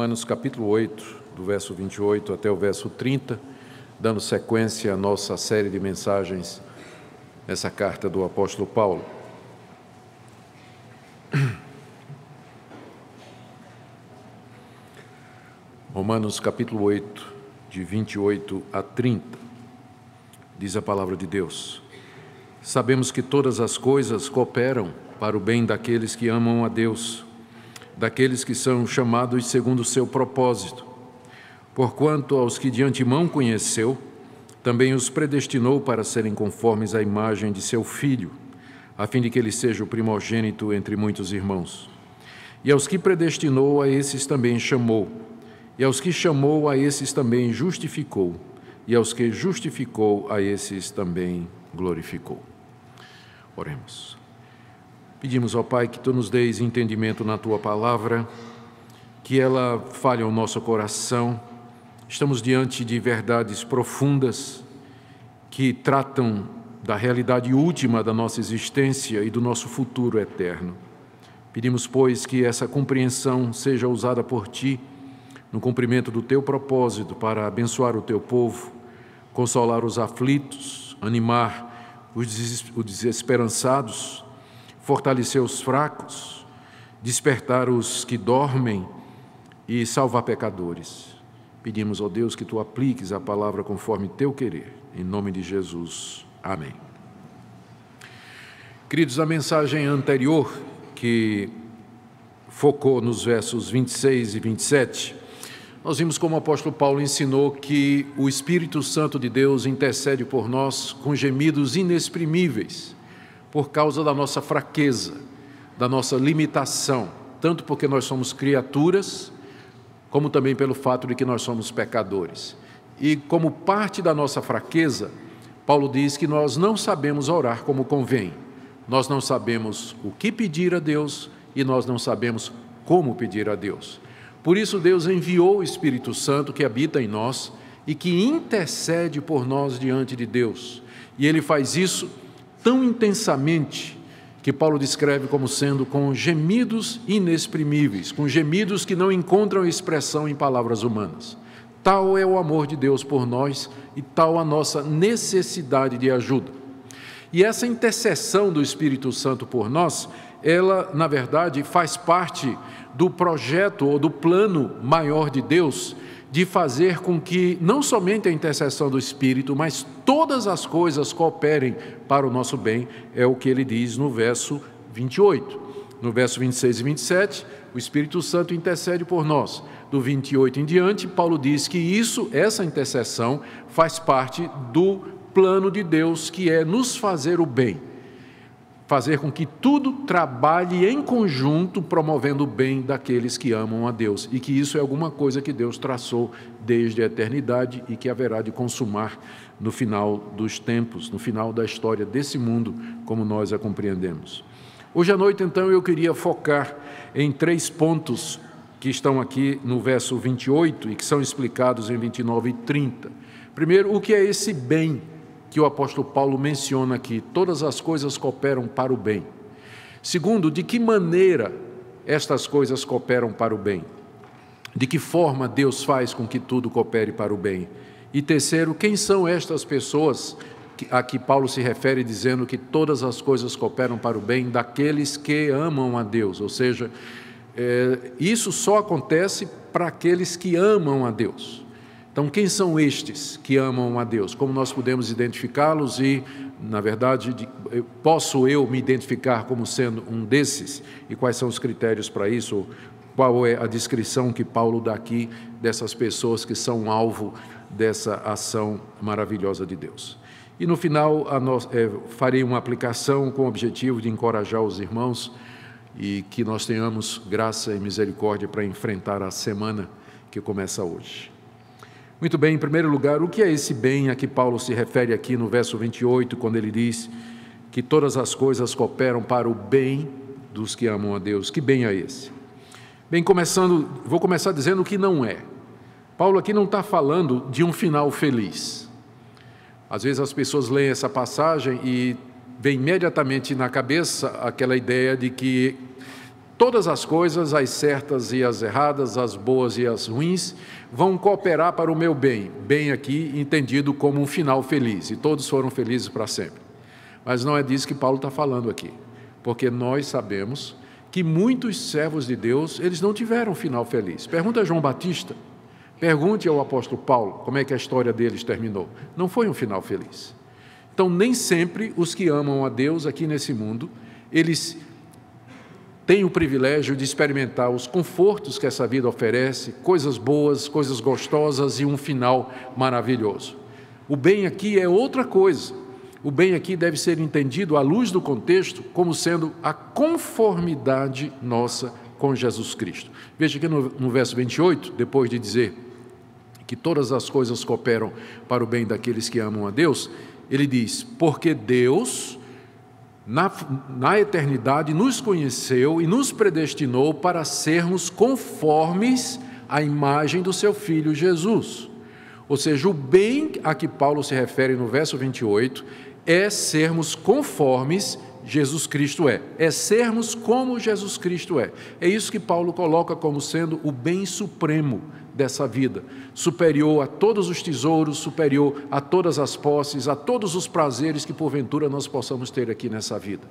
Romanos capítulo 8, do verso 28 até o verso 30, dando sequência à nossa série de mensagens nessa carta do apóstolo Paulo. Romanos capítulo 8, de 28 a 30, diz a palavra de Deus: Sabemos que todas as coisas cooperam para o bem daqueles que amam a Deus, daqueles que são chamados segundo o seu propósito. Porquanto aos que de antemão conheceu, também os predestinou para serem conformes à imagem de seu Filho, a fim de que ele seja o primogênito entre muitos irmãos. E aos que predestinou, a esses também chamou, e aos que chamou, a esses também justificou, e aos que justificou, a esses também glorificou. Oremos. Pedimos ao Pai que Tu nos deis entendimento na Tua palavra, que ela fale ao nosso coração. Estamos diante de verdades profundas que tratam da realidade última da nossa existência e do nosso futuro eterno. Pedimos, pois, que essa compreensão seja usada por Ti no cumprimento do Teu propósito para abençoar o Teu povo, consolar os aflitos, animar os desesperançados, fortalecer os fracos, despertar os que dormem e salvar pecadores. Pedimos, ó Deus, que Tu apliques a palavra conforme Teu querer. Em nome de Jesus. Amém. Queridos, a mensagem anterior, que focou nos versos 26 e 27, nós vimos como o apóstolo Paulo ensinou que o Espírito Santo de Deus intercede por nós com gemidos inexprimíveis, por causa da nossa fraqueza, da nossa limitação, tanto porque nós somos criaturas, como também pelo fato de que nós somos pecadores. E como parte da nossa fraqueza, Paulo diz que nós não sabemos orar como convém, nós não sabemos o que pedir a Deus e nós não sabemos como pedir a Deus. Por isso Deus enviou o Espírito Santo que habita em nós e que intercede por nós diante de Deus. E Ele faz isso tão intensamente que Paulo descreve como sendo com gemidos inexprimíveis, com gemidos que não encontram expressão em palavras humanas. Tal é o amor de Deus por nós e tal a nossa necessidade de ajuda. E essa intercessão do Espírito Santo por nós, ela, na verdade, faz parte do projeto ou do plano maior de Deus de fazer com que não somente a intercessão do Espírito, mas todas as coisas cooperem para o nosso bem, é o que ele diz no verso 28. No verso 26 e 27, o Espírito Santo intercede por nós. Do 28 em diante, Paulo diz que essa intercessão faz parte do plano de Deus, que é nos fazer o bem, fazer com que tudo trabalhe em conjunto, promovendo o bem daqueles que amam a Deus, e que isso é alguma coisa que Deus traçou desde a eternidade e que haverá de consumar no final dos tempos, no final da história desse mundo, como nós a compreendemos. Hoje à noite, então, eu queria focar em 3 pontos que estão aqui no verso 28 e que são explicados em 29 e 30. Primeiro, o que é esse bem que o apóstolo Paulo menciona aqui? Todas as coisas cooperam para o bem. Segundo, de que maneira estas coisas cooperam para o bem? De que forma Deus faz com que tudo coopere para o bem? E terceiro, quem são estas pessoas a que Paulo se refere dizendo que todas as coisas cooperam para o bem daqueles que amam a Deus? Ou seja, isso só acontece para aqueles que amam a Deus. Então, quem são estes que amam a Deus? Como nós podemos identificá-los e, na verdade, posso eu me identificar como sendo um desses? E quais são os critérios para isso? Qual é a descrição que Paulo dá aqui dessas pessoas que são alvo dessa ação maravilhosa de Deus? E no final, farei uma aplicação com o objetivo de encorajar os irmãos e que nós tenhamos graça e misericórdia para enfrentar a semana que começa hoje. Muito bem, em primeiro lugar, o que é esse bem a que Paulo se refere aqui no verso 28, quando ele diz que todas as coisas cooperam para o bem dos que amam a Deus? Que bem é esse? Bem, vou começar dizendo o que não é. Paulo aqui não está falando de um final feliz. Às vezes as pessoas leem essa passagem e vem imediatamente na cabeça aquela ideia de que Todas as coisas, as certas e as erradas, as boas e as ruins, vão cooperar para o meu bem. Bem aqui entendido como um final feliz, e todos foram felizes para sempre. Mas não é disso que Paulo está falando aqui, porque nós sabemos que muitos servos de Deus, eles não tiveram um final feliz. Pergunta a João Batista, pergunte ao apóstolo Paulo como é que a história deles terminou. Não foi um final feliz. Então, nem sempre os que amam a Deus aqui nesse mundo, eles têm o privilégio de experimentar os confortos que essa vida oferece, coisas boas, coisas gostosas e um final maravilhoso. O bem aqui é outra coisa. O bem aqui deve ser entendido à luz do contexto como sendo a conformidade nossa com Jesus Cristo. Veja aqui no verso 28, depois de dizer que todas as coisas cooperam para o bem daqueles que amam a Deus, ele diz, porque Deus, na eternidade, nos conheceu e nos predestinou para sermos conformes à imagem do seu Filho Jesus. Ou seja, o bem a que Paulo se refere no verso 28 é sermos conformes Jesus Cristo é sermos como Jesus Cristo é. É isso que Paulo coloca como sendo o bem supremo dessa vida, superior a todos os tesouros, superior a todas as posses, a todos os prazeres que porventura nós possamos ter aqui nessa vida.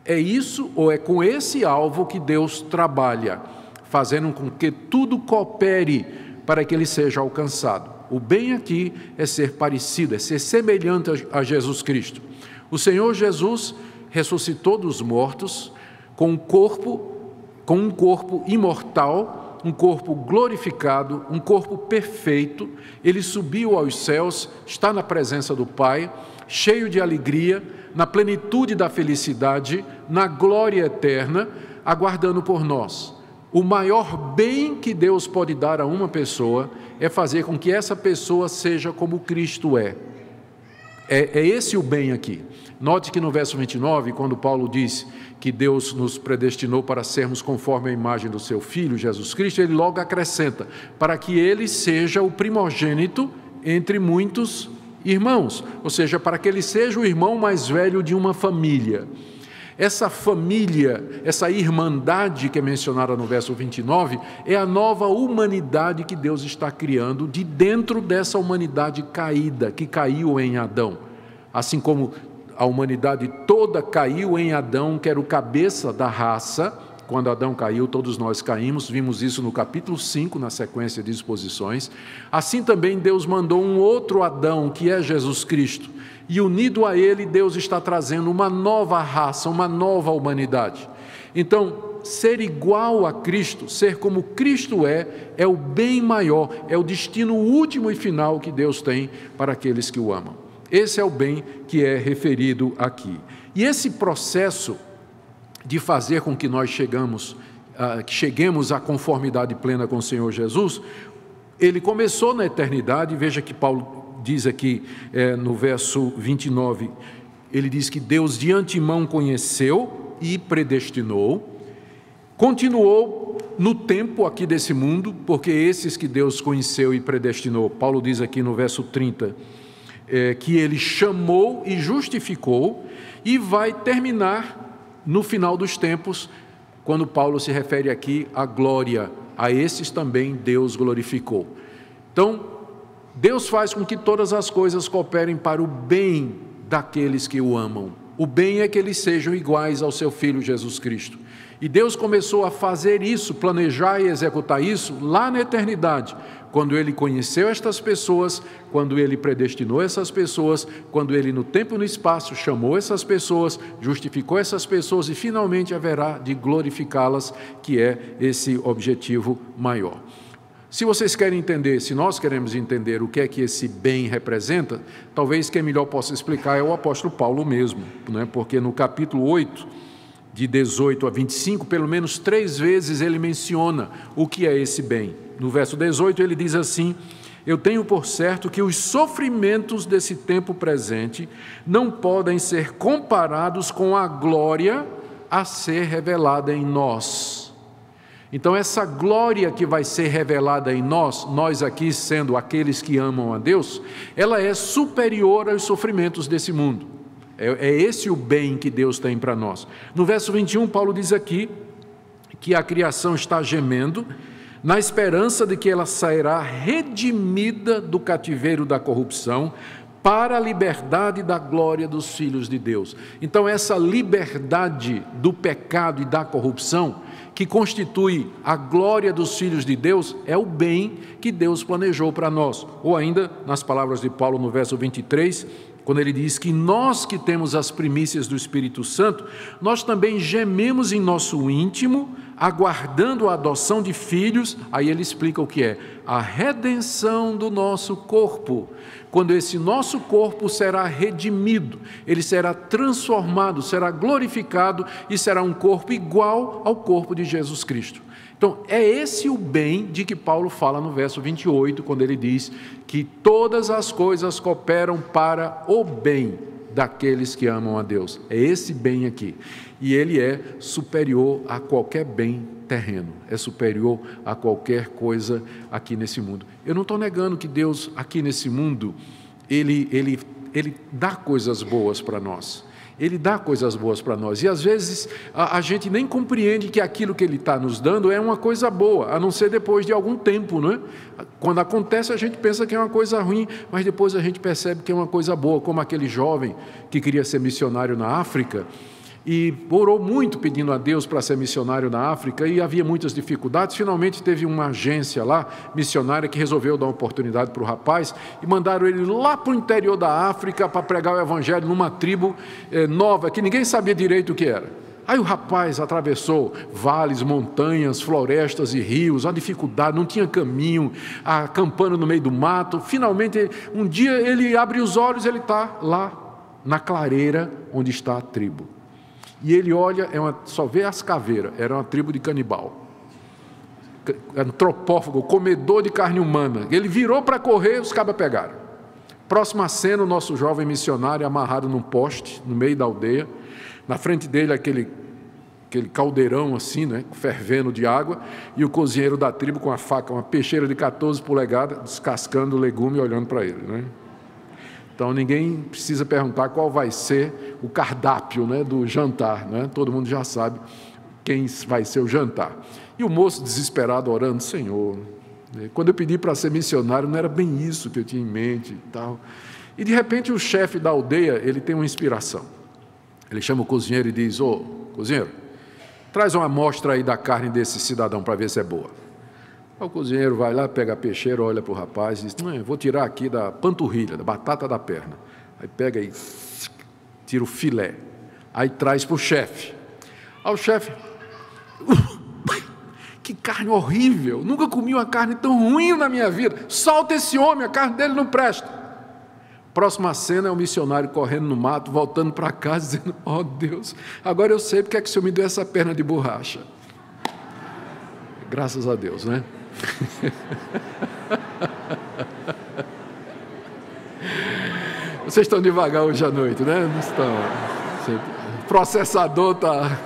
É isso, ou é com esse alvo que Deus trabalha, fazendo com que tudo coopere para que ele seja alcançado. O bem aqui é ser parecido, é ser semelhante a Jesus Cristo. O Senhor Jesus ressuscitou dos mortos com um corpo imortal, um corpo glorificado, um corpo perfeito. Ele subiu aos céus, está na presença do Pai, cheio de alegria, na plenitude da felicidade, na glória eterna, aguardando por nós. O maior bem que Deus pode dar a uma pessoa é fazer com que essa pessoa seja como Cristo é. É esse o bem aqui. Note que no verso 29, quando Paulo diz que Deus nos predestinou para sermos conforme a imagem do seu Filho, Jesus Cristo, ele logo acrescenta, para que ele seja o primogênito entre muitos irmãos, ou seja, para que ele seja o irmão mais velho de uma família. Essa família, essa irmandade que é mencionada no verso 29, é a nova humanidade que Deus está criando de dentro dessa humanidade caída, que caiu em Adão. Assim como a humanidade toda caiu em Adão, que era o cabeça da raça. Quando Adão caiu, todos nós caímos, vimos isso no capítulo 5, na sequência de exposições. Assim também Deus mandou um outro Adão, que é Jesus Cristo. E unido a ele, Deus está trazendo uma nova raça, uma nova humanidade. Então, ser igual a Cristo, ser como Cristo é o bem maior, é o destino último e final que Deus tem para aqueles que o amam. Esse é o bem que é referido aqui. E esse processo de fazer com que nós cheguemos à conformidade plena com o Senhor Jesus, ele começou na eternidade. Veja que Paulo diz aqui no verso 29, ele diz que Deus de antemão conheceu e predestinou, continuou no tempo aqui desse mundo, porque esses que Deus conheceu e predestinou, Paulo diz aqui no verso 30, que ele chamou e justificou, e vai terminar no final dos tempos, quando Paulo se refere aqui à glória, a esses também Deus glorificou. Então, Deus faz com que todas as coisas cooperem para o bem daqueles que o amam. O bem é que eles sejam iguais ao seu Filho Jesus Cristo. E Deus começou a fazer isso, planejar e executar isso lá na eternidade, quando Ele conheceu estas pessoas, quando Ele predestinou essas pessoas, quando Ele no tempo e no espaço chamou essas pessoas, justificou essas pessoas e finalmente haverá de glorificá-las, que é esse objetivo maior. Se vocês querem entender, se nós queremos entender o que é que esse bem representa, talvez quem melhor possa explicar é o apóstolo Paulo mesmo, né? Porque no capítulo 8, de 18 a 25, pelo menos 3 vezes ele menciona o que é esse bem. No verso 18 ele diz assim: eu tenho por certo que os sofrimentos desse tempo presente não podem ser comparados com a glória a ser revelada em nós. Então essa glória que vai ser revelada em nós aqui sendo aqueles que amam a Deus, ela é superior aos sofrimentos desse mundo. É esse o bem que Deus tem para nós. No verso 21, Paulo diz aqui que a criação está gemendo, na esperança de que ela sairá redimida do cativeiro da corrupção para a liberdade da glória dos filhos de Deus. Então, essa liberdade do pecado e da corrupção, que constitui a glória dos filhos de Deus, é o bem que Deus planejou para nós. Ou ainda, nas palavras de Paulo no verso 23, quando ele diz que nós que temos as primícias do Espírito Santo, nós também gememos em nosso íntimo, aguardando a adoção de filhos. Aí ele explica o que é a redenção do nosso corpo. Quando esse nosso corpo será redimido, ele será transformado, será glorificado e será um corpo igual ao corpo de Jesus Cristo. Então, é esse o bem de que Paulo fala no verso 28, quando ele diz que todas as coisas cooperam para o bem daqueles que amam a Deus. É esse bem aqui. E ele é superior a qualquer bem terreno, é superior a qualquer coisa aqui nesse mundo. Eu não estou negando que Deus aqui nesse mundo, ele dá coisas boas para nós. Ele dá coisas boas para nós, e às vezes a gente nem compreende que aquilo que Ele está nos dando é uma coisa boa, a não ser depois de algum tempo, não é? Quando acontece a gente pensa que é uma coisa ruim, mas depois a gente percebe que é uma coisa boa, como aquele jovem que queria ser missionário na África, e orou muito pedindo a Deus para ser missionário na África, e havia muitas dificuldades. Finalmente teve uma agência lá, missionária, que resolveu dar uma oportunidade para o rapaz, e mandaram ele lá para o interior da África para pregar o evangelho numa tribo nova, que ninguém sabia direito o que era. Aí o rapaz atravessou vales, montanhas, florestas e rios, a dificuldade, não tinha caminho, acampando no meio do mato. Finalmente, um dia ele abre os olhos, ele está lá na clareira onde está a tribo. E ele olha, só vê as caveiras, era uma tribo de canibal, antropófago, comedor de carne humana. Ele virou para correr, os cabas pegaram. Próxima cena, o nosso jovem missionário amarrado num poste, no meio da aldeia, na frente dele aquele caldeirão assim, né, fervendo de água, e o cozinheiro da tribo com a faca, uma peixeira de 14 polegadas, descascando o legume e olhando para ele, né? Então, ninguém precisa perguntar qual vai ser o cardápio, né, do jantar, né? Todo mundo já sabe quem vai ser o jantar. E o moço desesperado orando, Senhor, quando eu pedi para ser missionário, não era bem isso que eu tinha em mente e tal. E, de repente, o chefe da aldeia, ele tem uma inspiração. Ele chama o cozinheiro e diz, ô, cozinheiro, traz uma amostra aí da carne desse cidadão para ver se é boa. O cozinheiro vai lá, pega a peixeira, olha para o rapaz e diz, vou tirar aqui da panturrilha, da batata da perna. Aí pega e tira o filé. Aí traz para o chefe. Aí o chefe, que carne horrível, nunca comi uma carne tão ruim na minha vida. Solta esse homem, a carne dele não presta. Próxima cena é o missionário correndo no mato, voltando para casa, dizendo, oh Deus, agora eu sei porque é que o Senhor me deu essa perna de borracha. Graças a Deus, né? Vocês estão devagar hoje à noite, né? Não estão. O processador está...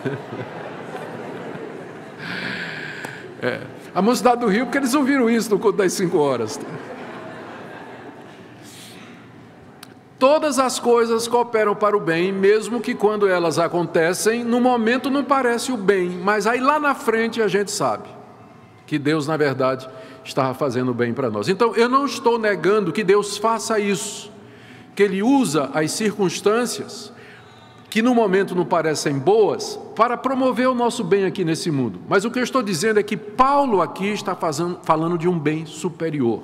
A mocidade do Rio, porque eles ouviram isso no culto das 5 horas. Todas as coisas cooperam para o bem, mesmo que quando elas acontecem, no momento não parece o bem, mas aí lá na frente a gente sabe que Deus, na verdade, estava fazendo bem para nós. Então, eu não estou negando que Deus faça isso, que Ele usa as circunstâncias que no momento não parecem boas para promover o nosso bem aqui nesse mundo. Mas o que eu estou dizendo é que Paulo aqui está falando de um bem superior.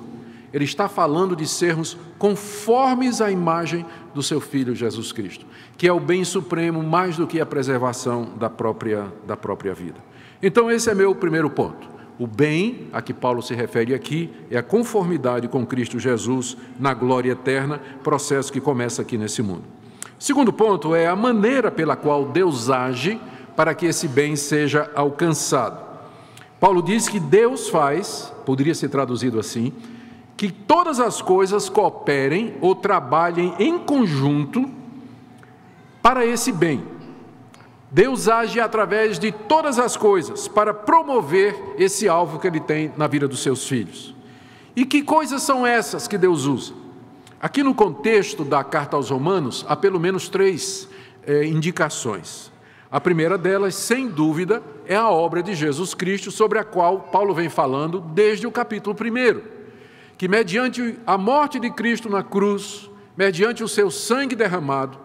Ele está falando de sermos conformes à imagem do seu Filho Jesus Cristo, que é o bem supremo mais do que a preservação da própria vida. Então, esse é meu primeiro ponto. O bem a que Paulo se refere aqui é a conformidade com Cristo Jesus na glória eterna, processo que começa aqui nesse mundo. Segundo ponto é a maneira pela qual Deus age para que esse bem seja alcançado. Paulo diz que Deus faz, poderia ser traduzido assim, que todas as coisas cooperem ou trabalhem em conjunto para esse bem. Deus age através de todas as coisas para promover esse alvo que Ele tem na vida dos seus filhos. E que coisas são essas que Deus usa? Aqui no contexto da carta aos Romanos, há pelo menos 3 indicações. A primeira delas, sem dúvida, é a obra de Jesus Cristo, sobre a qual Paulo vem falando desde o capítulo 1, que mediante a morte de Cristo na cruz, mediante o seu sangue derramado,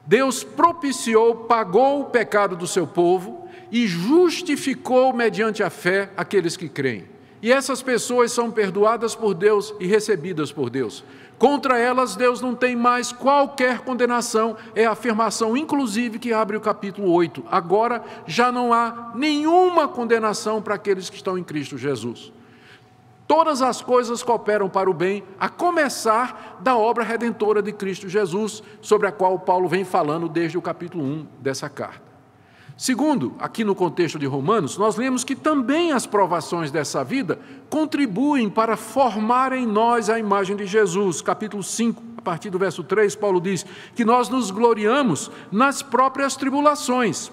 Deus propiciou, pagou o pecado do seu povo e justificou mediante a fé aqueles que creem. E essas pessoas são perdoadas por Deus e recebidas por Deus. Contra elas, Deus não tem mais qualquer condenação, é a afirmação, inclusive, que abre o capítulo 8. Agora, já não há nenhuma condenação para aqueles que estão em Cristo Jesus. Todas as coisas cooperam para o bem, a começar da obra redentora de Cristo Jesus, sobre a qual Paulo vem falando desde o capítulo 1 dessa carta. Segundo, aqui no contexto de Romanos, nós lemos que também as provações dessa vida contribuem para formar em nós a imagem de Jesus. Capítulo 5, a partir do verso 3, Paulo diz que nós nos gloriamos nas próprias tribulações,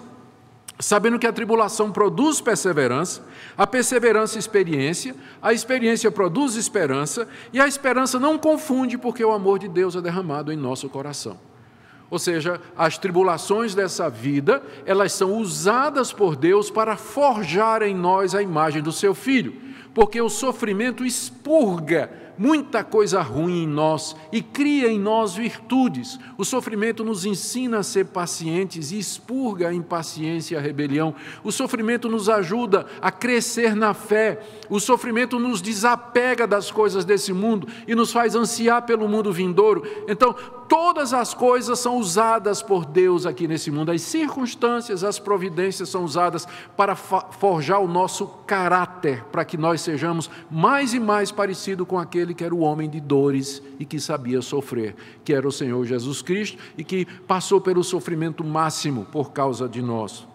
sabendo que a tribulação produz perseverança, a perseverança experiência, a experiência produz esperança, e a esperança não confunde, porque o amor de Deus é derramado em nosso coração. Ou seja, as tribulações dessa vida, elas são usadas por Deus para forjar em nós a imagem do seu Filho, porque o sofrimento expurga muita coisa ruim em nós e cria em nós virtudes. O sofrimento nos ensina a ser pacientes e expurga a impaciência e a rebelião. O sofrimento nos ajuda a crescer na fé. O sofrimento nos desapega das coisas desse mundo e nos faz ansiar pelo mundo vindouro. Então, todas as coisas são usadas por Deus aqui nesse mundo. As circunstâncias, as providências são usadas para forjar o nosso caráter, para que nós sejamos mais e mais parecidos com aquele que era o homem de dores e que sabia sofrer, que era o Senhor Jesus Cristo e que passou pelo sofrimento máximo por causa de nós.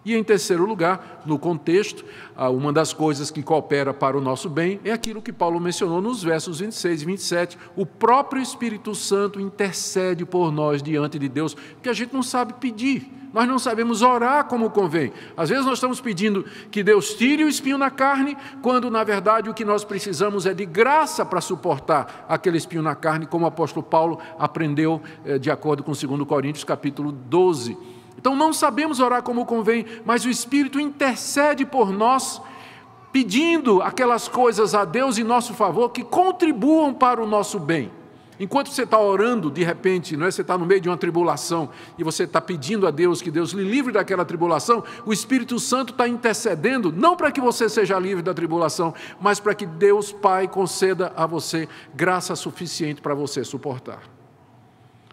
E em terceiro lugar, no contexto, uma das coisas que coopera para o nosso bem é aquilo que Paulo mencionou nos versos 26 e 27, o próprio Espírito Santo intercede por nós diante de Deus, que a gente não sabe pedir, nós não sabemos orar como convém. Às vezes nós estamos pedindo que Deus tire o espinho na carne, quando na verdade o que nós precisamos é de graça para suportar aquele espinho na carne, como o apóstolo Paulo aprendeu de acordo com 2 Coríntios capítulo 12. Então não sabemos orar como convém, mas o Espírito intercede por nós, pedindo aquelas coisas a Deus em nosso favor que contribuam para o nosso bem. Enquanto você está orando, de repente, não é? Você está no meio de uma tribulação e você está pedindo a Deus que Deus lhe livre daquela tribulação, o Espírito Santo está intercedendo, não para que você seja livre da tribulação, mas para que Deus Pai conceda a você graça suficiente para você suportar.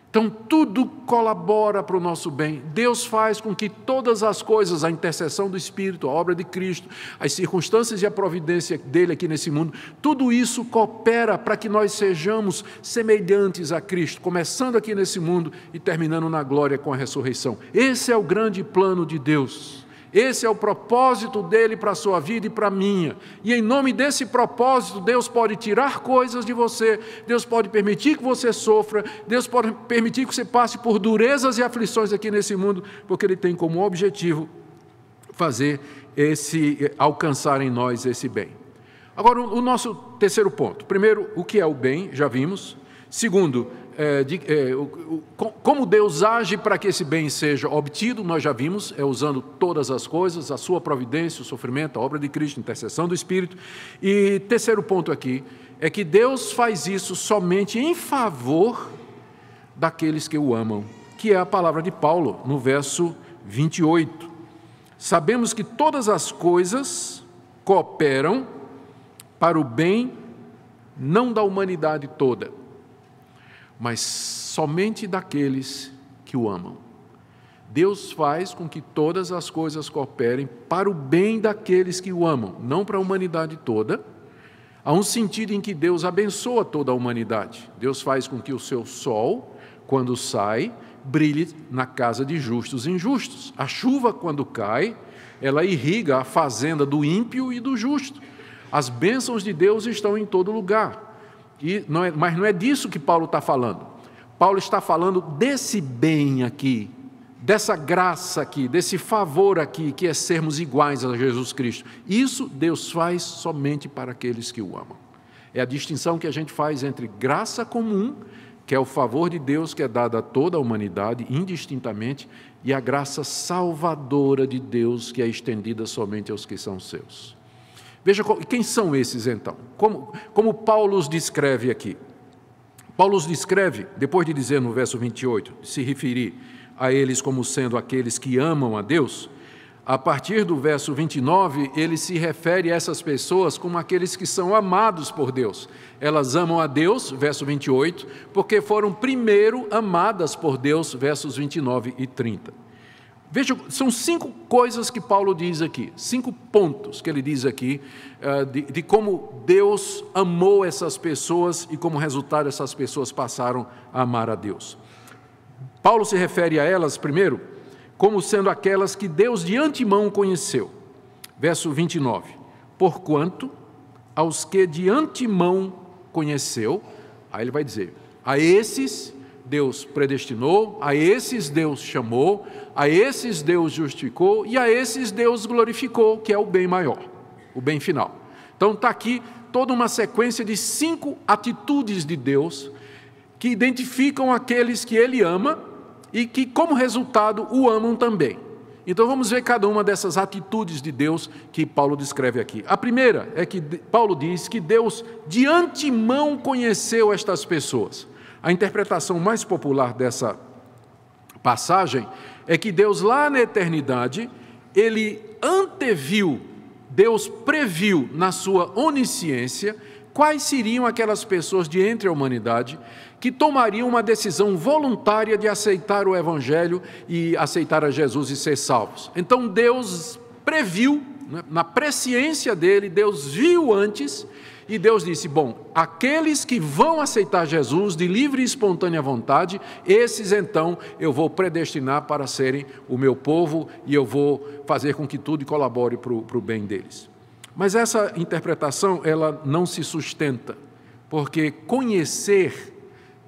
Então, tudo colabora para o nosso bem. Deus faz com que todas as coisas, a intercessão do Espírito, a obra de Cristo, as circunstâncias e a providência dele aqui nesse mundo, tudo isso coopera para que nós sejamos semelhantes a Cristo, começando aqui nesse mundo e terminando na glória com a ressurreição. Esse é o grande plano de Deus. Esse é o propósito dele para a sua vida e para a minha. E em nome desse propósito, Deus pode tirar coisas de você, Deus pode permitir que você sofra, Deus pode permitir que você passe por durezas e aflições aqui nesse mundo, porque Ele tem como objetivo alcançar em nós esse bem. Agora, o nosso terceiro ponto. Primeiro, o que é o bem, já vimos. Segundo, como Deus age para que esse bem seja obtido, nós já vimos, usando todas as coisas, a sua providência, o sofrimento, a obra de Cristo, a intercessão do Espírito. E terceiro ponto aqui, é que Deus faz isso somente em favor daqueles que o amam, que é a palavra de Paulo, no verso 28. Sabemos que todas as coisas cooperam para o bem, não da humanidade toda, mas somente daqueles que o amam. Deus faz com que todas as coisas cooperem para o bem daqueles que o amam, não para a humanidade toda. Há um sentido em que Deus abençoa toda a humanidade. Deus faz com que o seu sol, quando sai, brilhe na casa de justos e injustos. A chuva, quando cai, ela irriga a fazenda do ímpio e do justo. As bênçãos de Deus estão em todo lugar. Mas não é disso que Paulo está falando. Paulo está falando desse bem aqui, dessa graça aqui, desse favor aqui, que é sermos iguais a Jesus Cristo. Isso Deus faz somente para aqueles que o amam. É a distinção que a gente faz entre graça comum, que é o favor de Deus que é dado a toda a humanidade, indistintamente, e a graça salvadora de Deus que é estendida somente aos que são seus. Veja quem são esses então, como Paulo os descreve aqui. Paulo os descreve, depois de dizer no verso 28, se referir a eles como sendo aqueles que amam a Deus, a partir do verso 29, ele se refere a essas pessoas como aqueles que são amados por Deus. Elas amam a Deus, verso 28, porque foram primeiro amadas por Deus, versos 29 e 30. Veja, são 5 coisas que Paulo diz aqui, 5 pontos que ele diz aqui, de como Deus amou essas pessoas e como resultado essas pessoas passaram a amar a Deus. Paulo se refere a elas, primeiro, como sendo aquelas que Deus de antemão conheceu. Verso 29. Porquanto aos que de antemão conheceu, aí ele vai dizer, a esses Deus predestinou, a esses Deus chamou, a esses Deus justificou e a esses Deus glorificou, que é o bem maior, o bem final. Então está aqui toda uma sequência de 5 atitudes de Deus que identificam aqueles que Ele ama e que, como resultado, o amam também. Então vamos ver cada uma dessas atitudes de Deus que Paulo descreve aqui. A primeira é que Paulo diz que Deus de antemão conheceu estas pessoas. A interpretação mais popular dessa passagem é que Deus lá na eternidade, Ele anteviu, Deus previu na sua onisciência quais seriam aquelas pessoas de entre a humanidade que tomariam uma decisão voluntária de aceitar o Evangelho e aceitar a Jesus e ser salvos. Então Deus previu, na presciência dele, Deus viu antes e Deus disse, bom, aqueles que vão aceitar Jesus de livre e espontânea vontade, esses então eu vou predestinar para serem o meu povo e eu vou fazer com que tudo colabore para o bem deles. Mas essa interpretação, ela não se sustenta, porque conhecer,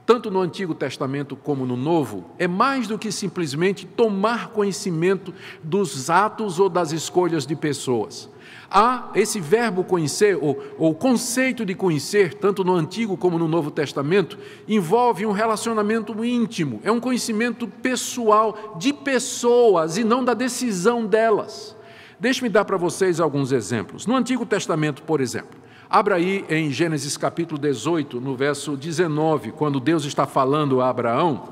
tanto no Antigo Testamento como no Novo, é mais do que simplesmente tomar conhecimento dos atos ou das escolhas de pessoas. Há esse verbo conhecer, ou o conceito de conhecer, tanto no Antigo como no Novo Testamento, envolve um relacionamento íntimo, é um conhecimento pessoal de pessoas e não da decisão delas. Deixe-me dar para vocês alguns exemplos. No Antigo Testamento, por exemplo, abra aí em Gênesis capítulo 18, no verso 19, quando Deus está falando a Abraão,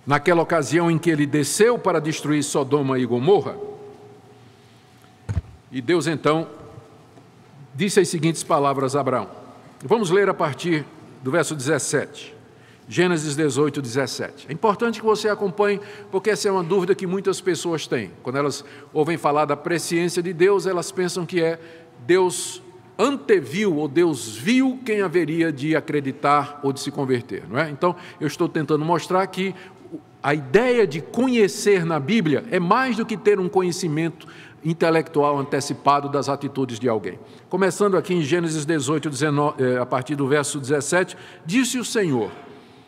naquela ocasião em que ele desceu para destruir Sodoma e Gomorra, e Deus então disse as seguintes palavras a Abraão. Vamos ler a partir do verso 17. Gênesis 18, 17. É importante que você acompanhe, porque essa é uma dúvida que muitas pessoas têm. Quando elas ouvem falar da presciência de Deus, elas pensam que é Deus anteviu ou Deus viu quem haveria de acreditar ou de se converter, não é? Então, eu estou tentando mostrar que a ideia de conhecer na Bíblia é mais do que ter um conhecimento intelectual antecipado das atitudes de alguém. Começando aqui em Gênesis 18, 19, a partir do verso 17, disse o Senhor,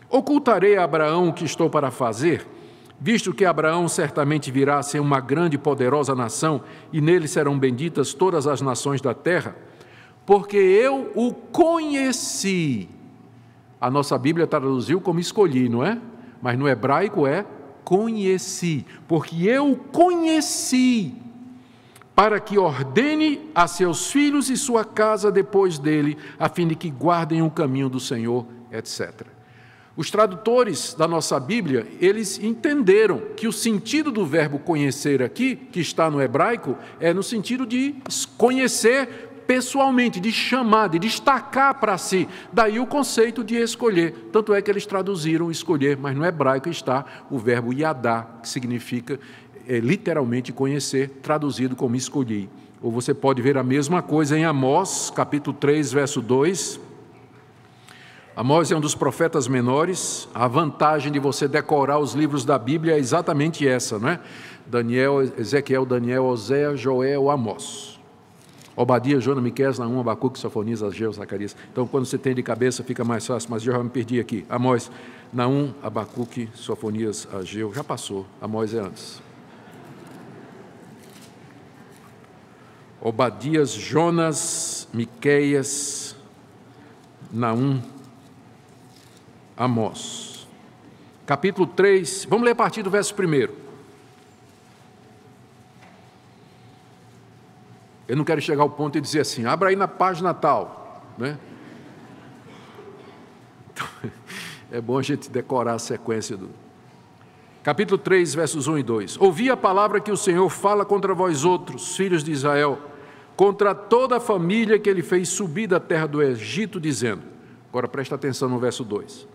ocultarei a Abraão o que estou para fazer, visto que Abraão certamente virá a ser uma grande e poderosa nação, e nele serão benditas todas as nações da terra, porque eu o conheci. A nossa Bíblia traduziu como escolhi, não é? Mas no hebraico é conheci, porque eu o conheci, para que ordene a seus filhos e sua casa depois dele, a fim de que guardem o caminho do Senhor, etc. Os tradutores da nossa Bíblia, eles entenderam que o sentido do verbo conhecer aqui, que está no hebraico, é no sentido de conhecer pessoalmente, de chamar, de destacar para si. Daí o conceito de escolher. Tanto é que eles traduziram escolher, mas no hebraico está o verbo yadá, que significa literalmente conhecer, traduzido como escolhi. Ou você pode ver a mesma coisa em Amós, capítulo 3, verso 2. Amós é um dos profetas menores. A vantagem de você decorar os livros da Bíblia é exatamente essa, não é? Daniel, Ezequiel, Daniel, Oséias, Joel, Amós. Obadias, Jonas, Miqueias, Naum, Abacuque, Sofonias, Ageu, Zacarias. Então, quando você tem de cabeça, fica mais fácil, mas eu já me perdi aqui. Amós, Naum, Abacuque, Sofonias, Ageu. Já passou, Amós é antes. Obadias, Jonas, Miqueias, Naum, Amós. Capítulo 3, vamos ler a partir do verso 1. Eu não quero chegar ao ponto e dizer assim, abra aí na página tal, né? É bom a gente decorar a sequência do... Capítulo 3, versos 1 e 2. Ouvi a palavra que o Senhor fala contra vós outros, filhos de Israel, contra toda a família que ele fez subir da terra do Egito, dizendo, agora presta atenção no verso 2,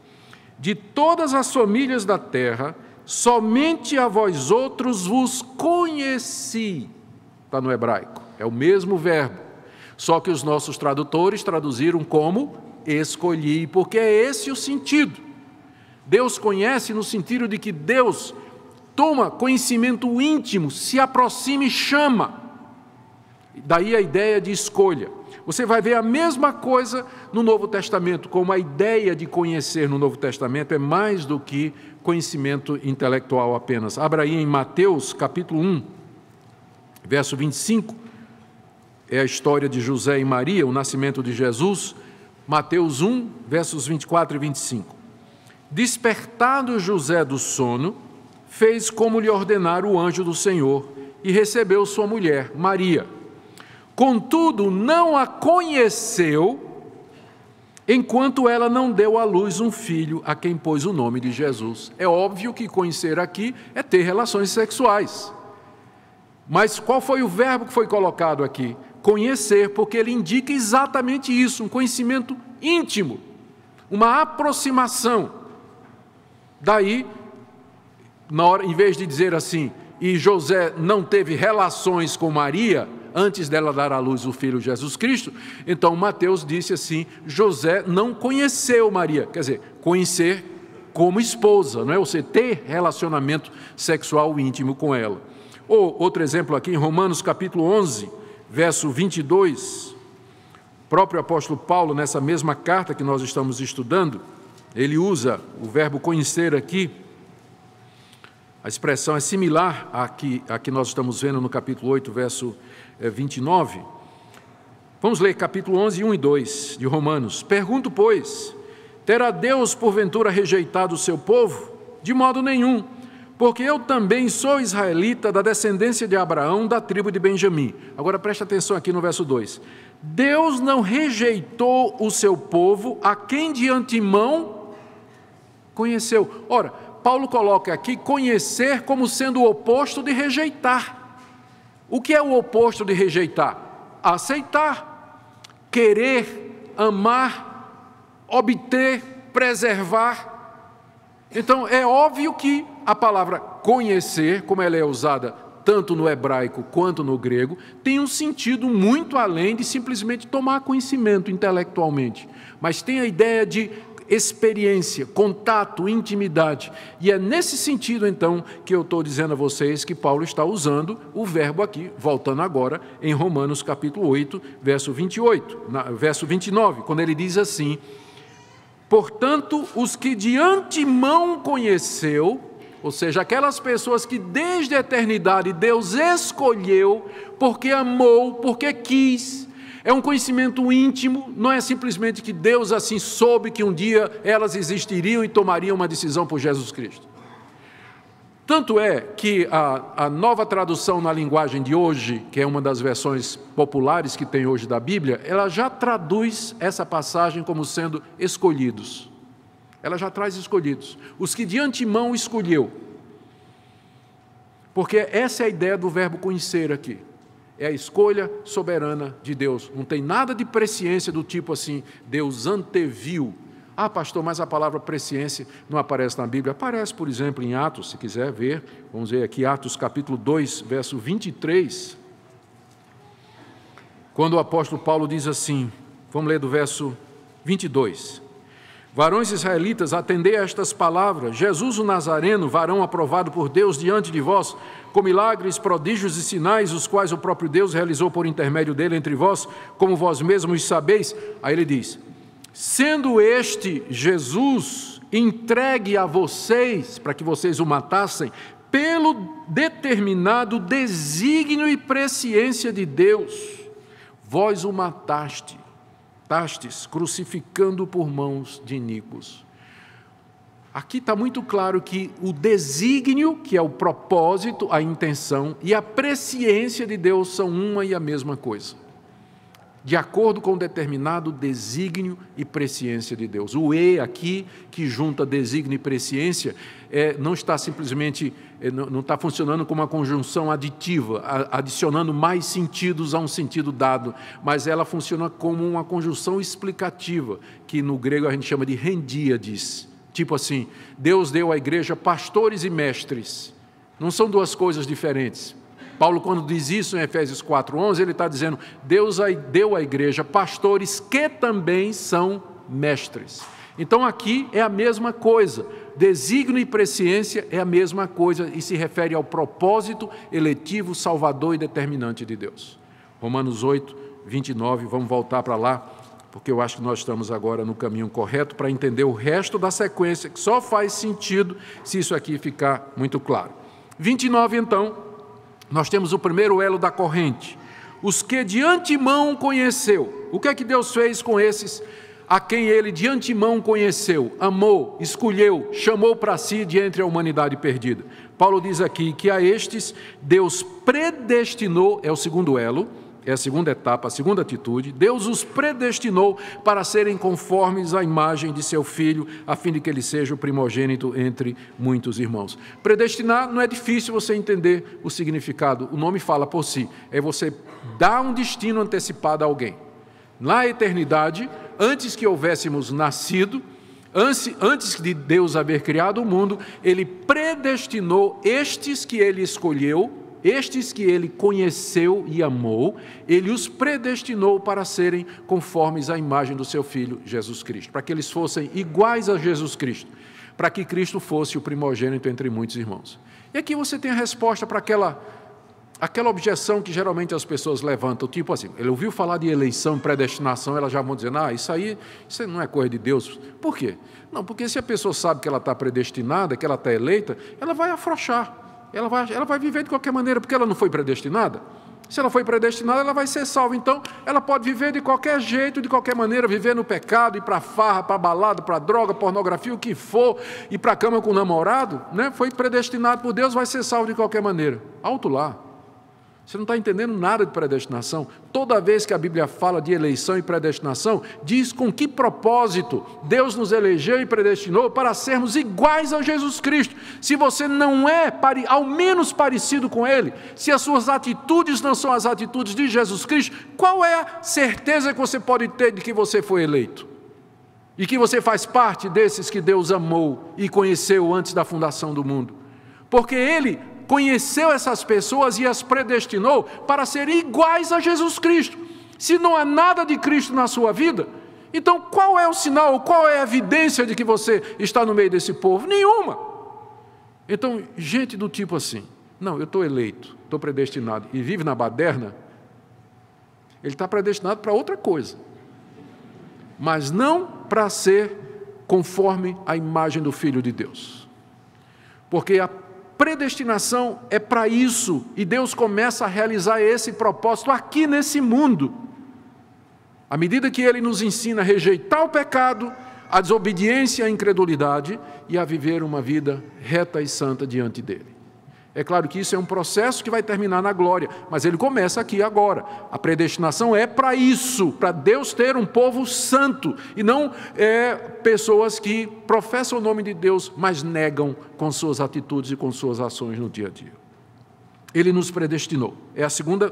de todas as famílias da terra, somente a vós outros vos conheci. Está no hebraico, é o mesmo verbo, só que os nossos tradutores traduziram como escolhi, porque é esse o sentido. Deus conhece no sentido de que Deus toma conhecimento íntimo, se aproxima e chama. Daí a ideia de escolha. Você vai ver a mesma coisa no Novo Testamento, como a ideia de conhecer no Novo Testamento é mais do que conhecimento intelectual apenas. Abra aí em Mateus, capítulo 1, verso 25, é a história de José e Maria, o nascimento de Jesus. Mateus 1, versos 24 e 25. Despertado José do sono, fez como lhe ordenara o anjo do Senhor e recebeu sua mulher, Maria. Contudo, não a conheceu, enquanto ela não deu à luz um filho, a quem pôs o nome de Jesus. É óbvio que conhecer aqui é ter relações sexuais. Mas qual foi o verbo que foi colocado aqui? Conhecer, porque ele indica exatamente isso, um conhecimento íntimo, uma aproximação. Daí, na hora, em vez de dizer assim, e José não teve relações com Maria, antes dela dar à luz o filho Jesus Cristo, então Mateus disse assim, José não conheceu Maria, quer dizer, conhecer como esposa, não é? Ou seja, ter relacionamento sexual íntimo com ela. Ou, outro exemplo aqui, em Romanos capítulo 11, verso 22, o próprio apóstolo Paulo, nessa mesma carta que nós estamos estudando, ele usa o verbo conhecer aqui, a expressão é similar à que nós estamos vendo no capítulo 8, verso 29. Vamos ler capítulo 11, 1 e 2 de Romanos. Pergunto, pois, terá Deus porventura rejeitado o seu povo? De modo nenhum, porque eu também sou israelita da descendência de Abraão, da tribo de Benjamim. Agora preste atenção aqui no verso 2. Deus não rejeitou o seu povo, a quem de antemão conheceu. Ora, Paulo coloca aqui conhecer como sendo o oposto de rejeitar. O que é o oposto de rejeitar? Aceitar, querer, amar, obter, preservar. Então, é óbvio que a palavra conhecer, como ela é usada tanto no hebraico quanto no grego, tem um sentido muito além de simplesmente tomar conhecimento intelectualmente, mas tem a ideia de experiência, contato, intimidade. E é nesse sentido, então, que eu estou dizendo a vocês que Paulo está usando o verbo aqui, voltando agora em Romanos capítulo 8, verso 29, quando ele diz assim, portanto, os que de antemão conheceu, ou seja, aquelas pessoas que desde a eternidade Deus escolheu, porque amou, porque quis. É um conhecimento íntimo, não é simplesmente que Deus assim soube que um dia elas existiriam e tomariam uma decisão por Jesus Cristo. Tanto é que a nova tradução na linguagem de hoje, que é uma das versões populares que tem hoje da Bíblia, ela já traduz essa passagem como sendo escolhidos. Ela já traz escolhidos. Os que de antemão escolheu. Porque essa é a ideia do verbo conhecer aqui. É a escolha soberana de Deus. Não tem nada de presciência do tipo assim, Deus anteviu. Ah, pastor, mas a palavra presciência não aparece na Bíblia. Aparece, por exemplo, em Atos, se quiser ver. Vamos ver aqui, Atos capítulo 2, verso 23. Quando o apóstolo Paulo diz assim, vamos ler do verso 22. Varões israelitas, atendei a estas palavras. Jesus o Nazareno, varão aprovado por Deus diante de vós, com milagres, prodígios e sinais, os quais o próprio Deus realizou por intermédio dele entre vós, como vós mesmos sabeis. Aí ele diz, sendo este Jesus entregue a vocês, para que vocês o matassem, pelo determinado desígnio e presciência de Deus, vós o matastes, crucificando por mãos de iníquos. Aqui está muito claro que o desígnio, que é o propósito, a intenção, e a presciência de Deus são uma e a mesma coisa. De acordo com determinado desígnio e presciência de Deus. O "e" aqui, que junta desígnio e presciência, não está simplesmente, não está funcionando como uma conjunção aditiva, adicionando mais sentidos a um sentido dado, mas ela funciona como uma conjunção explicativa, que no grego a gente chama de rendíades. Tipo assim, Deus deu à igreja pastores e mestres. Não são duas coisas diferentes. Paulo, quando diz isso em Efésios 4:11, ele está dizendo, Deus deu à igreja pastores que também são mestres. Então aqui é a mesma coisa, desígnio e presciência é a mesma coisa e se refere ao propósito eletivo, salvador e determinante de Deus. Romanos 8:29, vamos voltar para lá, porque eu acho que nós estamos agora no caminho correto para entender o resto da sequência, que só faz sentido se isso aqui ficar muito claro. 29, então, nós temos o primeiro elo da corrente. Os que de antemão conheceu. O que é que Deus fez com esses a quem Ele de antemão conheceu, amou, escolheu, chamou para si de entre a humanidade perdida? Paulo diz aqui que a estes Deus predestinou, é o segundo elo, é a segunda etapa, a segunda atitude. Deus os predestinou para serem conformes à imagem de seu Filho, a fim de que ele seja o primogênito entre muitos irmãos. Predestinar não é difícil você entender o significado, o nome fala por si, é você dar um destino antecipado a alguém. Na eternidade, antes que houvéssemos nascido, antes de Deus haver criado o mundo, Ele predestinou estes que Ele escolheu, estes que Ele conheceu e amou, Ele os predestinou para serem conformes à imagem do seu Filho, Jesus Cristo, para que eles fossem iguais a Jesus Cristo, para que Cristo fosse o primogênito entre muitos irmãos. E aqui você tem a resposta para aquela objeção que geralmente as pessoas levantam, tipo assim, ele ouviu falar de eleição e predestinação, elas já vão dizendo, isso não é coisa de Deus. Por quê? Não, porque se a pessoa sabe que ela está predestinada, que ela está eleita, ela vai afrouxar. Ela vai viver de qualquer maneira, porque ela não foi predestinada. Se ela foi predestinada, ela vai ser salva. Então, ela pode viver de qualquer jeito, de qualquer maneira, viver no pecado, ir para a farra, para a balada, para a droga, pornografia, o que for, ir para a cama com o namorado, né? Foi predestinado por Deus, vai ser salvo de qualquer maneira. Alto lá. Você não está entendendo nada de predestinação. Toda vez que a Bíblia fala de eleição e predestinação, diz com que propósito Deus nos elegeu e predestinou para sermos iguais a Jesus Cristo. Se você não é ao menos parecido com Ele, se as suas atitudes não são as atitudes de Jesus Cristo, qual é a certeza que você pode ter de que você foi eleito? E que você faz parte desses que Deus amou e conheceu antes da fundação do mundo? Porque Ele conheceu essas pessoas e as predestinou para serem iguais a Jesus Cristo. Se não há nada de Cristo na sua vida, então qual é o sinal, qual é a evidência de que você está no meio desse povo? Nenhuma. Então, gente do tipo assim, não, eu estou eleito, estou predestinado, e vive na baderna, ele está predestinado para outra coisa, mas não para ser conforme a imagem do Filho de Deus. Porque a predestinação é para isso, e Deus começa a realizar esse propósito aqui nesse mundo. À medida que Ele nos ensina a rejeitar o pecado, a desobediência e a incredulidade, e a viver uma vida reta e santa diante dEle. É claro que isso é um processo que vai terminar na glória, mas ele começa aqui agora. A predestinação é para isso, para Deus ter um povo santo, e não pessoas que professam o nome de Deus, mas negam com suas atitudes e com suas ações no dia a dia. Ele nos predestinou, é a segunda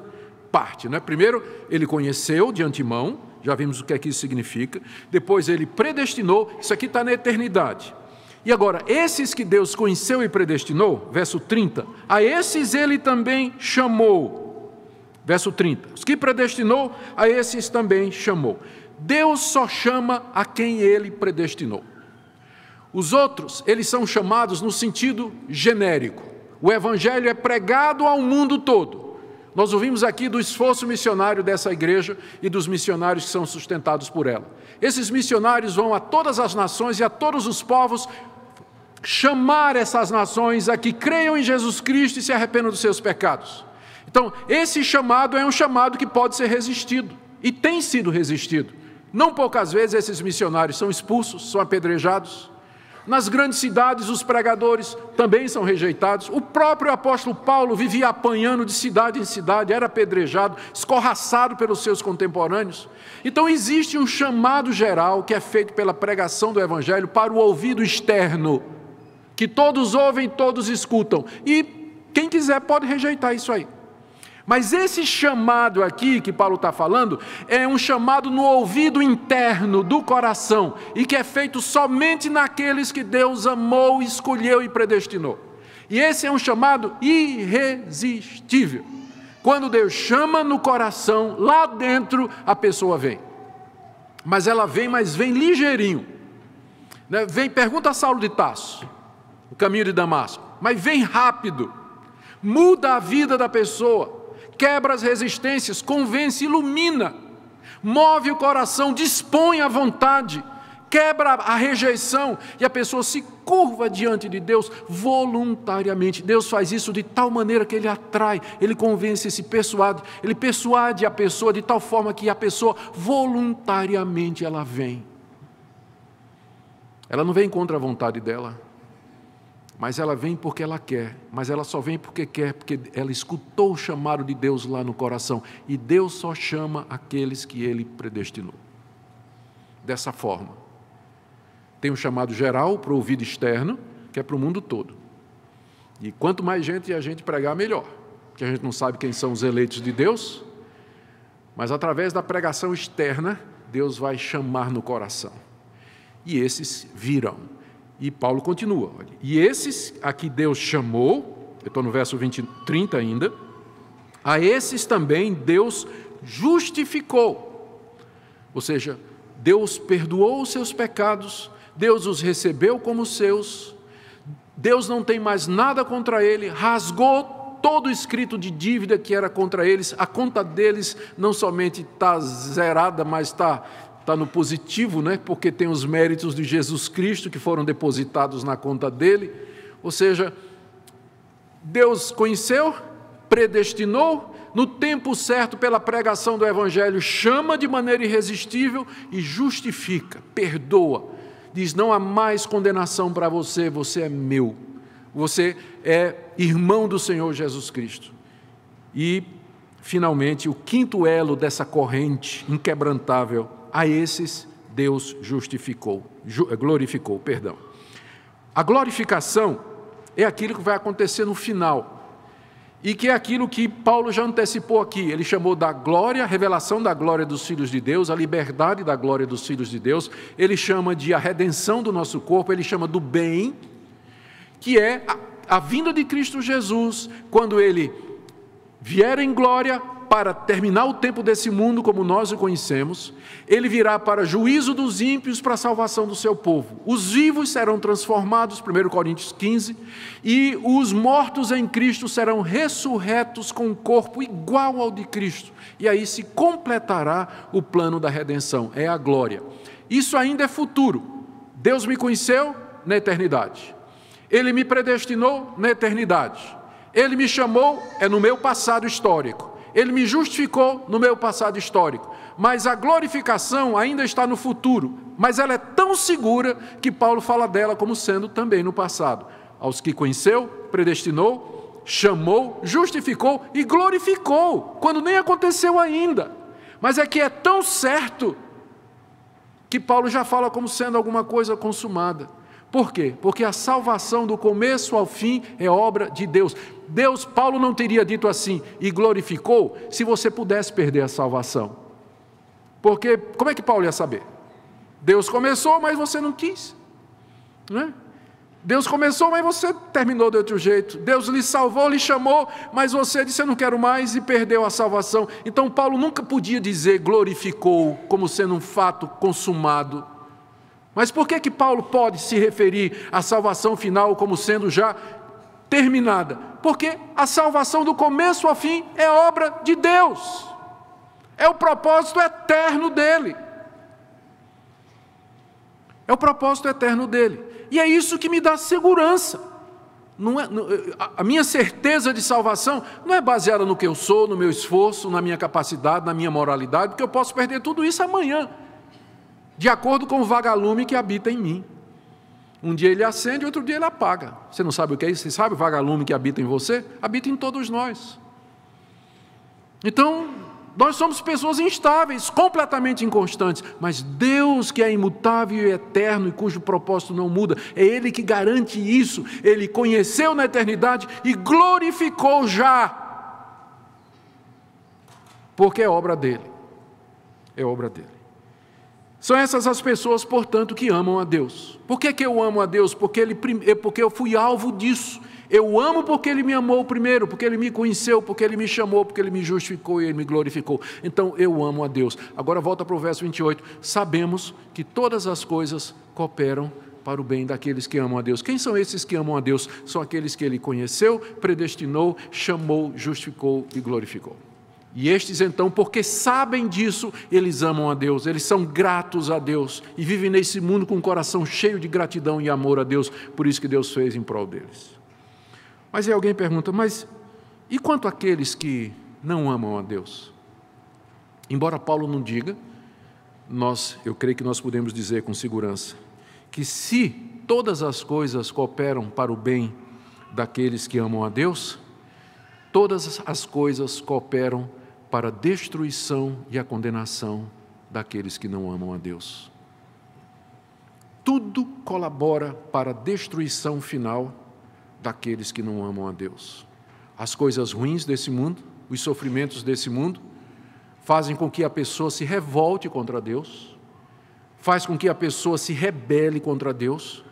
parte, né? Primeiro, ele conheceu de antemão, já vimos o que é que isso significa. Depois ele predestinou, isso aqui está na eternidade. E agora, esses que Deus conheceu e predestinou, verso 30, a esses ele também chamou. Verso 30, os que predestinou, a esses também chamou. Deus só chama a quem ele predestinou. Os outros, eles são chamados no sentido genérico. O evangelho é pregado ao mundo todo. Nós ouvimos aqui do esforço missionário dessa igreja e dos missionários que são sustentados por ela. Esses missionários vão a todas as nações e a todos os povos chamar essas nações a que creiam em Jesus Cristo e se arrependam dos seus pecados. Então, esse chamado é um chamado que pode ser resistido, e tem sido resistido. Não poucas vezes esses missionários são expulsos, são apedrejados, Nas grandes cidades, os pregadores também são rejeitados. O próprio apóstolo Paulo vivia apanhando de cidade em cidade, era apedrejado, escorraçado pelos seus contemporâneos. Então existe um chamado geral que é feito pela pregação do Evangelho para o ouvido externo, que todos ouvem, todos escutam. E quem quiser pode rejeitar isso aí. Mas esse chamado aqui que Paulo está falando é um chamado no ouvido interno do coração e que é feito somente naqueles que Deus amou, escolheu e predestinou. E esse é um chamado irresistível. Quando Deus chama no coração, lá dentro a pessoa vem. Mas ela vem, mas vem ligeirinho. Vem, pergunta a Saulo de Tarso, o caminho de Damasco, mas vem rápido, muda a vida da pessoa. Quebra as resistências, convence, ilumina, move o coração, dispõe a vontade, quebra a rejeição e a pessoa se curva diante de Deus voluntariamente. Deus faz isso de tal maneira que Ele atrai, Ele convence, Ele persuade a pessoa de tal forma que a pessoa voluntariamente ela vem. Ela não vem contra a vontade dela, mas ela vem porque ela quer, mas ela só vem porque quer, porque ela escutou o chamado de Deus lá no coração, e Deus só chama aqueles que Ele predestinou. Dessa forma, tem um chamado geral para o ouvido externo, que é para o mundo todo. E quanto mais gente a gente pregar, melhor, porque a gente não sabe quem são os eleitos de Deus, mas através da pregação externa, Deus vai chamar no coração. E esses virão. E Paulo continua, olha, e esses a que Deus chamou, eu estou no verso 30 ainda, a esses também Deus justificou, ou seja, Deus perdoou os seus pecados, Deus os recebeu como seus, Deus não tem mais nada contra ele, rasgou todo o escrito de dívida que era contra eles, a conta deles não somente está zerada, mas está no positivo, né? Porque tem os méritos de Jesus Cristo que foram depositados na conta dele. Ou seja, Deus conheceu, predestinou, no tempo certo, pela pregação do Evangelho, chama de maneira irresistível e justifica, perdoa. Diz, não há mais condenação para você, você é meu. Você é irmão do Senhor Jesus Cristo. E, finalmente, o quinto elo dessa corrente inquebrantável, a esses Deus glorificou. A glorificação é aquilo que vai acontecer no final, e que é aquilo que Paulo já antecipou aqui. Ele chamou da glória, a revelação da glória dos filhos de Deus, a liberdade da glória dos filhos de Deus. Ele chama de a redenção do nosso corpo, ele chama do bem, que é a vinda de Cristo Jesus, quando Ele vier em glória para terminar o tempo desse mundo como nós o conhecemos. Ele virá para juízo dos ímpios, para a salvação do seu povo. Os vivos serão transformados, 1 Coríntios 15, e os mortos em Cristo serão ressurretos com um corpo igual ao de Cristo. E aí se completará o plano da redenção, é a glória. Isso ainda é futuro. Deus me conheceu na eternidade. Ele me predestinou na eternidade. Ele me chamou, é no meu passado histórico. Ele me justificou no meu passado histórico. Mas a glorificação ainda está no futuro. Mas ela é tão segura que Paulo fala dela como sendo também no passado. Aos que conheceu, predestinou, chamou, justificou e glorificou, quando nem aconteceu ainda. Mas é que é tão certo que Paulo já fala como sendo alguma coisa consumada. Por quê? Porque a salvação do começo ao fim é obra de Deus. Paulo não teria dito assim, e glorificou, se você pudesse perder a salvação. Porque, como é que Paulo ia saber? Deus começou, mas você não quis. Não é? Deus começou, mas você terminou de outro jeito. Deus lhe salvou, lhe chamou, mas você disse, eu não quero mais, e perdeu a salvação. Então, Paulo nunca podia dizer glorificou, como sendo um fato consumado. Mas por que Paulo pode se referir à salvação final como sendo já terminada? Porque a salvação do começo ao fim é obra de Deus. É o propósito eterno dele. É o propósito eterno dele. E é isso que me dá segurança. A minha certeza de salvação não é baseada no que eu sou, no meu esforço, na minha capacidade, na minha moralidade, porque eu posso perder tudo isso amanhã, de acordo com o vagalume que habita em mim. Um dia ele acende, outro dia ele apaga. Você não sabe o que é isso? Você sabe o vagalume que habita em você? Habita em todos nós. Então, nós somos pessoas instáveis, completamente inconstantes, mas Deus, que é imutável e eterno e cujo propósito não muda, é Ele que garante isso. Ele conheceu na eternidade e glorificou já, porque é obra dele. É obra dele. São essas as pessoas, portanto, que amam a Deus. Por que eu amo a Deus? Porque eu fui alvo disso. Eu amo porque Ele me amou primeiro, porque Ele me conheceu, porque Ele me chamou, porque Ele me justificou e Ele me glorificou. Então eu amo a Deus. Agora volta para o verso 28. Sabemos que todas as coisas cooperam para o bem daqueles que amam a Deus. Quem são esses que amam a Deus? São aqueles que Ele conheceu, predestinou, chamou, justificou e glorificou. E estes então, porque sabem disso, eles amam a Deus, eles são gratos a Deus e vivem nesse mundo com um coração cheio de gratidão e amor a Deus, por isso que Deus fez em prol deles. Mas aí alguém pergunta, mas e quanto àqueles que não amam a Deus? Embora Paulo não diga, eu creio que nós podemos dizer com segurança, que se todas as coisas cooperam para o bem daqueles que amam a Deus, todas as coisas cooperam para a destruição e a condenação daqueles que não amam a Deus. Tudo colabora para a destruição final daqueles que não amam a Deus. As coisas ruins desse mundo, os sofrimentos desse mundo, fazem com que a pessoa se revolte contra Deus, faz com que a pessoa se rebele contra Deus,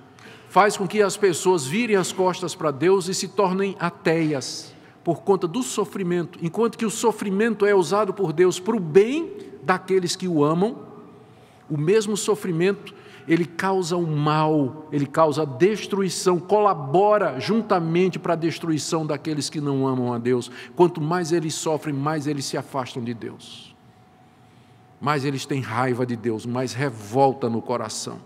faz com que as pessoas virem as costas para Deus e se tornem ateias por conta do sofrimento, enquanto que o sofrimento é usado por Deus para o bem daqueles que o amam, o mesmo sofrimento, ele causa o mal, ele causa a destruição, colabora juntamente para a destruição daqueles que não amam a Deus. Quanto mais eles sofrem, mais eles se afastam de Deus. Mais eles têm raiva de Deus, mais revolta no coração.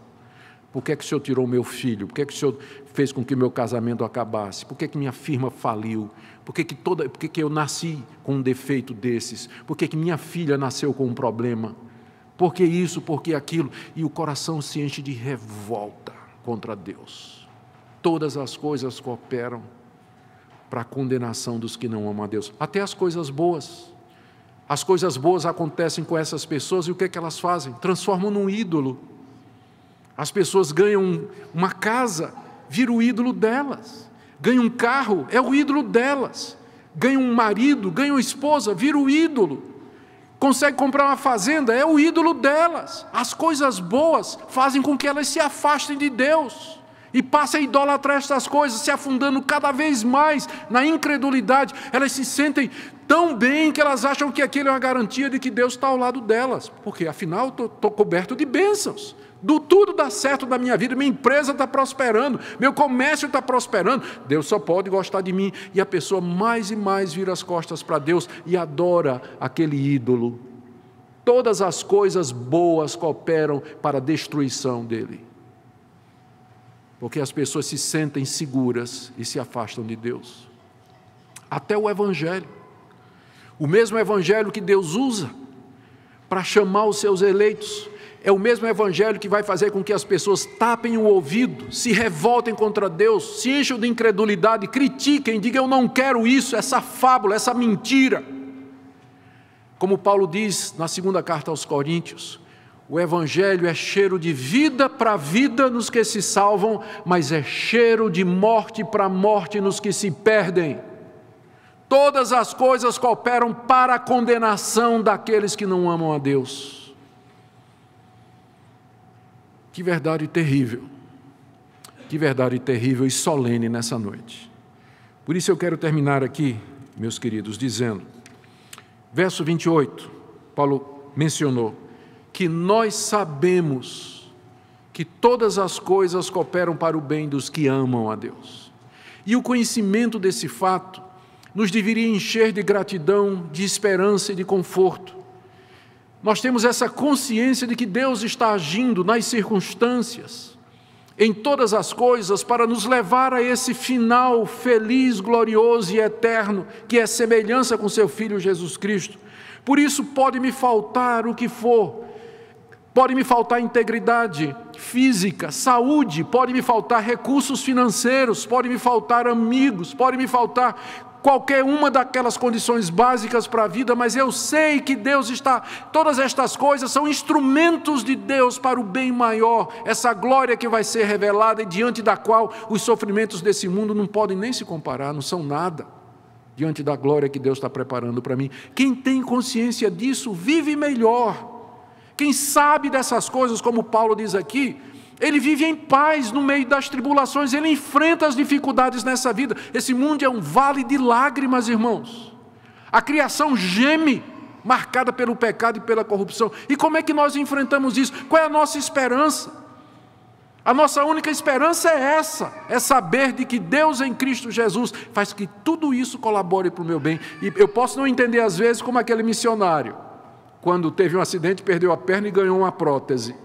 Por que é que o Senhor tirou meu filho? Por que é que o Senhor fez com que meu casamento acabasse? Por que é que minha firma faliu? Por que que eu nasci com um defeito desses? Por que que minha filha nasceu com um problema? Por que isso, por que aquilo? E o coração se enche de revolta contra Deus. Todas as coisas cooperam para a condenação dos que não amam a Deus. Até as coisas boas. As coisas boas acontecem com essas pessoas e o que é que elas fazem? Transformam num ídolo. As pessoas ganham uma casa, vira o ídolo delas. Ganham um carro, é o ídolo delas. Ganham um marido, ganham uma esposa, vira o ídolo. Consegue comprar uma fazenda, é o ídolo delas. As coisas boas fazem com que elas se afastem de Deus e passem a idolatrar estas coisas, se afundando cada vez mais na incredulidade. Elas se sentem tão bem que elas acham que aquilo é uma garantia de que Deus está ao lado delas, porque afinal estou coberto de bênçãos. Tudo dá certo na minha vida, minha empresa está prosperando, meu comércio está prosperando, Deus só pode gostar de mim. E a pessoa mais e mais vira as costas para Deus e adora aquele ídolo. Todas as coisas boas cooperam para a destruição dele, porque as pessoas se sentem seguras e se afastam de Deus. Até o Evangelho, o mesmo Evangelho que Deus usa para chamar os seus eleitos, é o mesmo Evangelho que vai fazer com que as pessoas tapem o ouvido, se revoltem contra Deus, se encham de incredulidade, critiquem, digam: eu não quero isso, essa fábula, essa mentira. Como Paulo diz na segunda carta aos Coríntios, o Evangelho é cheiro de vida para vida nos que se salvam, mas é cheiro de morte para morte nos que se perdem. Todas as coisas cooperam para a condenação daqueles que não amam a Deus. Que verdade terrível e solene nessa noite. Por isso eu quero terminar aqui, meus queridos, dizendo, verso 28, Paulo mencionou que nós sabemos que todas as coisas cooperam para o bem dos que amam a Deus. E o conhecimento desse fato nos deveria encher de gratidão, de esperança e de conforto. Nós temos essa consciência de que Deus está agindo nas circunstâncias, em todas as coisas, para nos levar a esse final feliz, glorioso e eterno, que é semelhança com seu Filho Jesus Cristo. Por isso pode me faltar o que for, pode me faltar integridade física, saúde, pode me faltar recursos financeiros, pode me faltar amigos, pode me faltar qualquer uma daquelas condições básicas para a vida, mas eu sei que Deus está, todas estas coisas são instrumentos de Deus para o bem maior, essa glória que vai ser revelada e diante da qual os sofrimentos desse mundo não podem nem se comparar, não são nada, diante da glória que Deus está preparando para mim. Quem tem consciência disso, vive melhor. Quem sabe dessas coisas, como Paulo diz aqui, ele vive em paz no meio das tribulações, ele enfrenta as dificuldades nessa vida. Esse mundo é um vale de lágrimas, irmãos. A criação geme, marcada pelo pecado e pela corrupção. E como é que nós enfrentamos isso? Qual é a nossa esperança? A nossa única esperança é essa, é saber de que Deus em Cristo Jesus faz que tudo isso colabore para o meu bem. E eu posso não entender às vezes como aquele missionário, quando teve um acidente, perdeu a perna e ganhou uma prótese.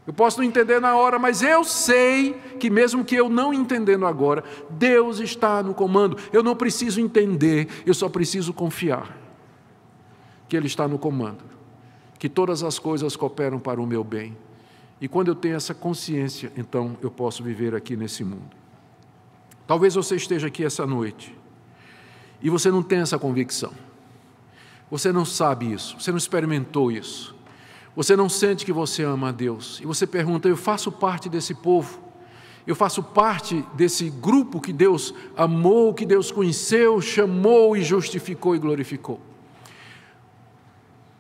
Eu posso não entender na hora, mas eu sei que mesmo que eu não entendendo agora, Deus está no comando. Eu não preciso entender, eu só preciso confiar que Ele está no comando, que todas as coisas cooperam para o meu bem. E quando eu tenho essa consciência, então eu posso viver aqui nesse mundo. Talvez você esteja aqui essa noite e você não tenha essa convicção. Você não sabe isso, você não experimentou isso. Você não sente que você ama a Deus. E você pergunta, eu faço parte desse povo? Eu faço parte desse grupo que Deus amou, que Deus conheceu, chamou e justificou e glorificou?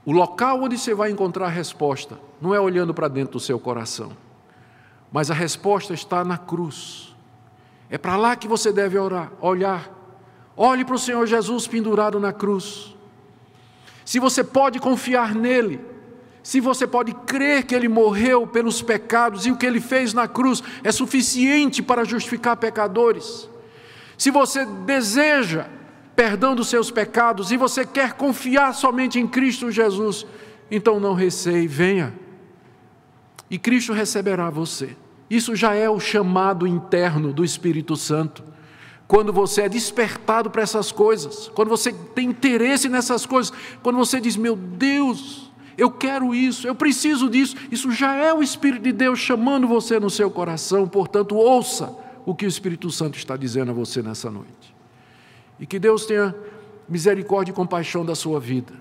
O local onde você vai encontrar a resposta não é olhando para dentro do seu coração, mas a resposta está na cruz. É para lá que você deve olhar. Olhe para o Senhor Jesus pendurado na cruz. Se você pode confiar nele, se você pode crer que Ele morreu pelos pecados e o que Ele fez na cruz é suficiente para justificar pecadores, se você deseja perdão dos seus pecados e você quer confiar somente em Cristo Jesus, então não receie, venha. E Cristo receberá você. Isso já é o chamado interno do Espírito Santo. Quando você é despertado para essas coisas, quando você tem interesse nessas coisas, quando você diz, meu Deus, eu quero isso, eu preciso disso, isso já é o Espírito de Deus chamando você no seu coração. Portanto, ouça o que o Espírito Santo está dizendo a você nessa noite. E que Deus tenha misericórdia e compaixão da sua vida.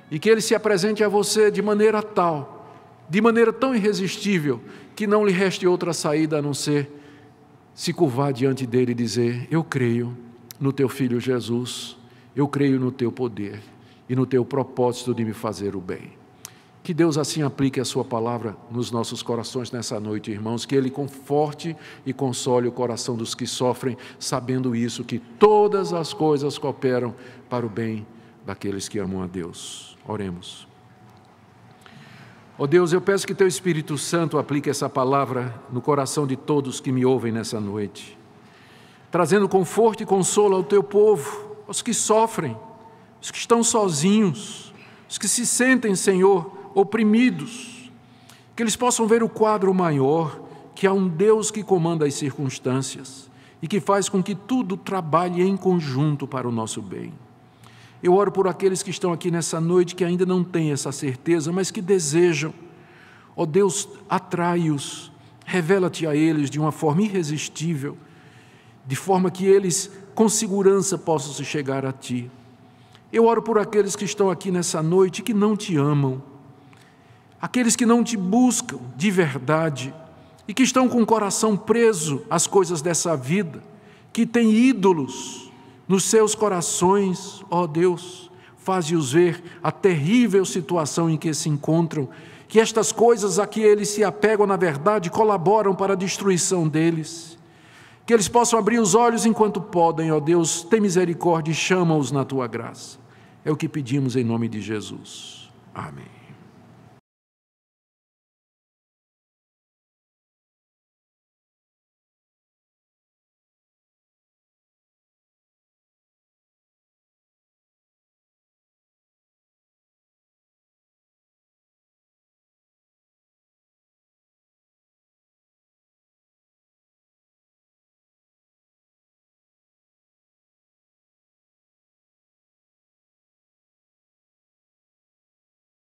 E que Ele se apresente a você de maneira tal, de maneira tão irresistível, que não lhe reste outra saída a não ser se curvar diante dEle e dizer, eu creio no Teu Filho Jesus, eu creio no Teu poder e no Teu propósito de me fazer o bem. Que Deus assim aplique a sua palavra nos nossos corações nessa noite, irmãos, que Ele conforte e console o coração dos que sofrem, sabendo isso, que todas as coisas cooperam para o bem daqueles que amam a Deus. Oremos. Ó Deus, eu peço que Teu Espírito Santo aplique essa palavra no coração de todos que me ouvem nessa noite, trazendo conforto e consolo ao Teu povo, aos que sofrem, os que estão sozinhos, os que se sentem, Senhor, oprimidos, que eles possam ver o quadro maior, que há um Deus que comanda as circunstâncias e que faz com que tudo trabalhe em conjunto para o nosso bem. Eu oro por aqueles que estão aqui nessa noite que ainda não têm essa certeza, mas que desejam. Ó Deus, atrai-os, revela-te a eles de uma forma irresistível, de forma que eles com segurança possam se chegar a Ti. Eu oro por aqueles que estão aqui nessa noite que não Te amam, aqueles que não Te buscam de verdade e que estão com o coração preso às coisas dessa vida, que têm ídolos nos seus corações. Ó Deus, faze-os ver a terrível situação em que se encontram, que estas coisas a que eles se apegam, na verdade, colaboram para a destruição deles. Que eles possam abrir os olhos enquanto podem, ó Deus, tem misericórdia e chama-os na Tua graça. É o que pedimos em nome de Jesus. Amém.